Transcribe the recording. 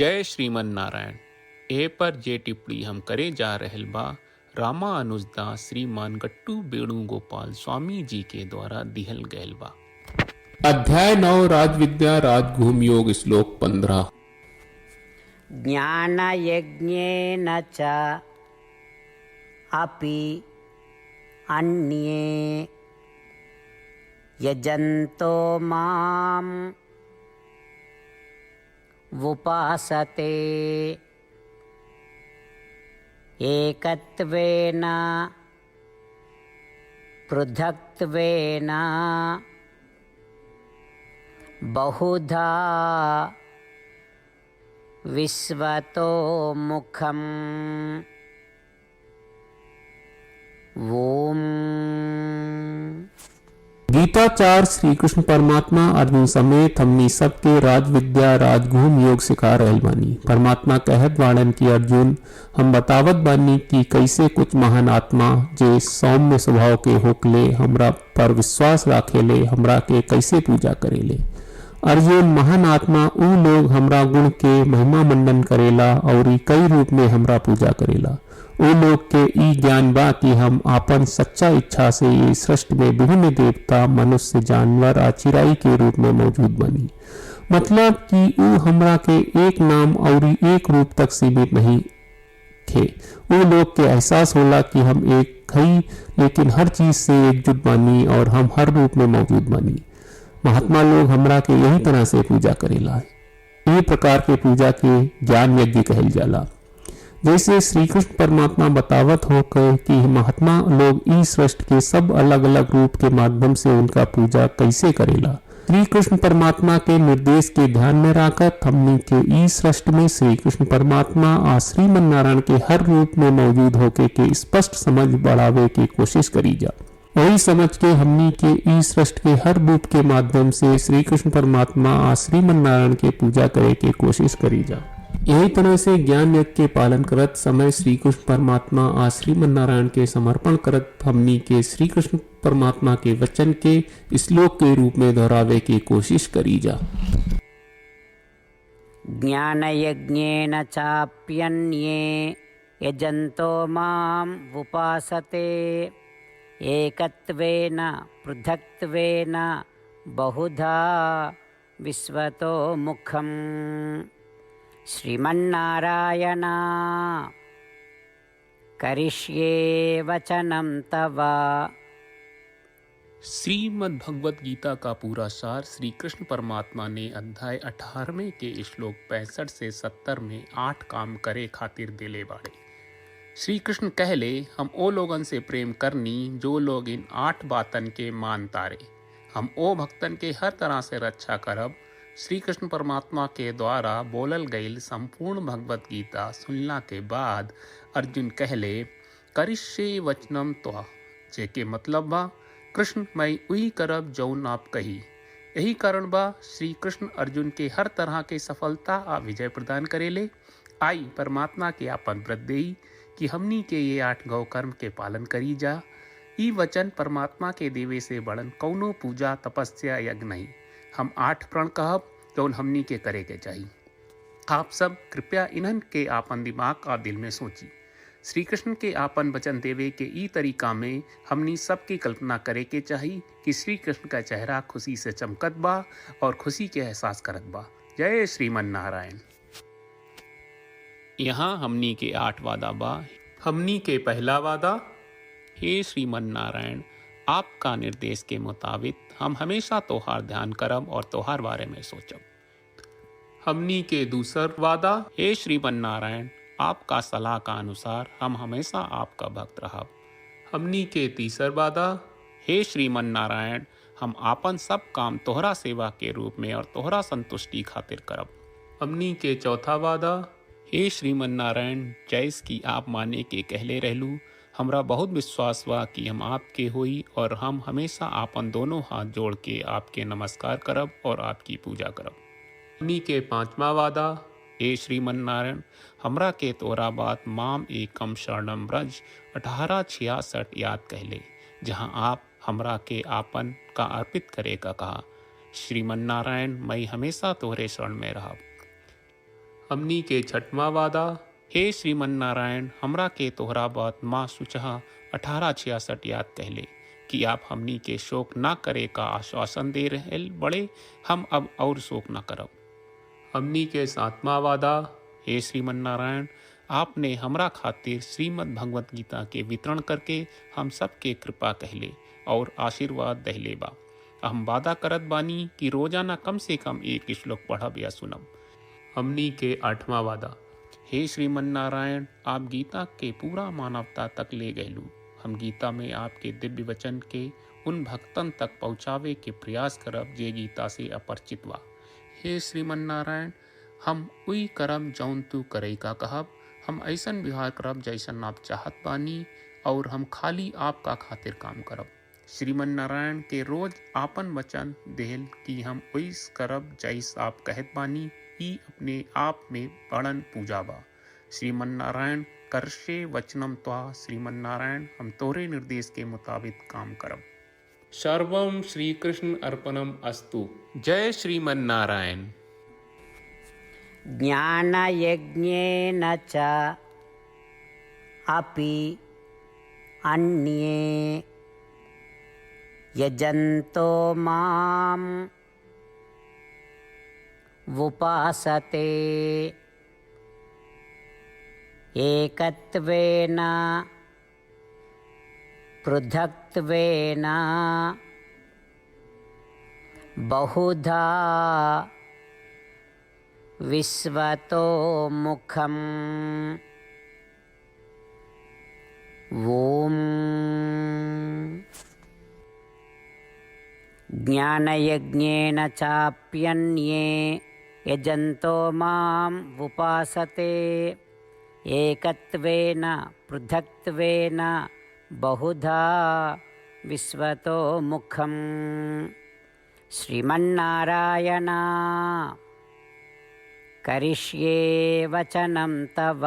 जय श्रीमन नारायण। ए पर जे टिप्पणी हम करे जा रहल बा रामा अनुजदास श्रीमान गट्टू वेणुगोपाल स्वामी जी के द्वारा दिहल गयल बा। अध्याय 9 राजविद्या राजगुह्य योग श्लोक 15। ज्ञानयज्ञेन च अपि अन्ये यजन्तो माम् उपासते एकत्वेन पृथक्त्वेन बहुधा विश्वतो मुखम्। ओम। गीताचार्य श्री कृष्ण परमात्मा अर्जुन समेत हमनी सबके राजविद्या राजगुह्य योग सिखा रहल बानी। परमात्मा कहत बाड़न की अर्जुन हम बतावत बानी कि कैसे कुछ महान आत्मा जे सौम्य स्वभाव के होकले हमरा पर विश्वास राखेले हमरा के कैसे पूजा करेले। अर्जुन महान आत्मा ऊ लोग हमरा गुण के महिमा मंडन करेला और कई रूप में हमरा पूजा करेला। ऊ लोग के ई ज्ञान बा कि हम आपन सच्चा इच्छा से ये सृष्टि में विभिन्न देवता मनुष्य जानवर आ चिराई के रूप में मौजूद बनी। मतलब कि ऊ हमरा के एक नाम और एक रूप तक सीमित नहीं थे। ऊ लोग के एहसास होला कि हम एक हई लेकिन हर चीज से एकजुट बनी और हम हर रूप में मौजूद बनी। महात्मा लोग हमरा के यही तरह से पूजा करेला। ये प्रकार के पूजा के ज्ञान यज्ञ कहल जाला। जैसे श्री कृष्ण परमात्मा बतावत हो कि महात्मा लोग ई सृष्टि के सब अलग अलग रूप के माध्यम से उनका पूजा कैसे करेला। श्री कृष्ण परमात्मा के निर्देश के ध्यान में रखकर हमनी के ई सृष्टि में श्री कृष्ण परमात्मा आ श्रीमन नारायण के हर रूप में मौजूद होके के स्पष्ट समझ बढ़ावे की कोशिश करी जा। वही समझ के हमनी के ई सृष्टि के हर रूप के माध्यम से श्री कृष्ण परमात्मा आ श्रीमन नारायण के पूजा करे के कोशिश करी जा। यही तरह से ज्ञान यज्ञ के पालन करत समय श्री कृष्ण परमात्मा आ श्रीमन नारायण के समर्पण करत हमनी के श्री कृष्ण परमात्मा के वचन के श्लोक के रूप में दोहरावे की कोशिश करी जा। ज्ञानयज्ञेन चाप्यन्ये यजन्तो माम् उपासते एकत्वेन पृथक्त्वेन बहुधा विश्वतो मुखम्। श्रीमन्नारायण करिष्ये वचनं तव। श्रीमद् भगवत गीता का पूरा सार श्री कृष्ण परमात्मा ने अध्याय 18वें के श्लोक 65 से 70 में 8 काम करे खातिर दिले बाड़े। श्री कृष्ण कहले हम ओ लोगन से प्रेम करनी जो लोग इन 8 बातन के मान तारे। हम ओ भक्तन के हर तरह से रक्षा करब। श्री कृष्ण परमात्मा के द्वारा बोलल गईल संपूर्ण भगवत गीता सुनला के बाद अर्जुन कहले करिष्ये वचनम त्वा, जेके मतलब बा कृष्ण मैं वही करब जौन आप कही। यही कारण बा श्री कृष्ण अर्जुन के हर तरह के सफलता आ विजय प्रदान करेले। आई परमात्मा के आपन व्रत देई कि हमनी के ये 8 गौ कर्म के पालन करी जा। ई वचन परमात्मा के देवे से बड़न कौनो पूजा तपस्या यज्ञ नहीं। हम 8 प्रण कहब जौन हमनी के करे के चाहिए। आप सब कृपया इन्हन के आपन दिमाग और दिल में सोची। श्री कृष्ण के आपन वचन देवे के ई तरीका में हमनी सबकी कल्पना करे के चाहिए कि श्री कृष्ण का चेहरा खुशी से चमकत बा और खुशी के एहसास करत बा। जय श्रीमन नारायण। यहाँ हमनी के 8 वादा बा। हमनी के पहला वादा, हे श्रीमन नारायण आपका निर्देश के मुताबिक हम हमेशा तोहार ध्यान करब और तोहार बारे में सोचब। हमनी के दूसर वादा, हे श्रीमन नारायण आपका सलाह का अनुसार हम हमेशा आपका भक्त रहब। हमनी के तीसर वादा, हे श्रीमन नारायण हम आपन सब काम तोहरा सेवा के रूप में और तोहरा संतुष्टि खातिर करब। हमनी के चौथा वादा, हे श्रीमन नारायण जैस की आप माने के कहले रहलू हमरा बहुत विश्वास बा कि हम आपके होई और हम हमेशा आपन दोनों हाथ जोड़ के आपके नमस्कार करब और आपकी पूजा करब। हमनी के पांचवा वादा, हे श्रीमन नारायण हमरा के तोरा बात माम एकम शरणम ब्रज 1866 याद कहले, जहाँ आप हमरा के आपन का अर्पित करे का कहा। श्रीमन नारायण मैं हमेशा तोहरे शरण में रहब। हमनी के छठवां वादा। हे श्रीमन नारायण, हमरा के तोहरा बात माँ सुचहा 1866 याद कहले कि आप हमनी के शोक ना करे का आश्वासन दे रहे बड़े, हम अब और शोक ना करब। हमनी के 7वां वादा। हे श्रीमन नारायण, आपने हमरा खातिर श्रीमद् भगवत गीता के वितरण करके हम सबके कृपा कहले और आशीर्वाद दहले बा। हम वादा करत बानी कि रोजाना कम से कम एक श्लोक पढ़ब या सुनब। हमनी के 8वां वादा। हे श्रीमन नारायण, आप गीता के पूरा मानवता तक ले गयलू। हम गीता में आपके दिव्य वचन के उन भक्तन तक पहुँचावे के प्रयास करब जे गीता से अपरिचित बा। हे श्रीमन नारायण, हम उई करब जौन तू करे का कहब। हम ऐसन व्यवहार करब जैसन आप चाहत बानी और हम खाली आपका खातिर काम करब। श्रीमन नारायण के रोज आपन वचन देहल कि हम ओइस करब जैस आप कहत बानी, ई अपने आप में बड़न पूजा बा। श्रीमन नारायण, करशे वचनम त्वा। श्रीमन नारायण, हम तोरे निर्देश के मुताबिक काम करब। सर्वम श्री कृष्ण अर्पणम अस्तु। जय श्रीमन नारायण। ज्ञानयज्ञेन च अपि अन्ये यजन्तो माम् उपासते एकत्वेन पृथक्त्वेन बहुधा विश्वतो मुखम्। ॐ ज्ञानयज्ञेन चाप्यन्ये यजन्तो माम् उपासते एकत्वेन पृथक्त्वेन बहुधा विश्वतो मुखम्। श्रीमन्नारायण, करिष्ये वचनं तव।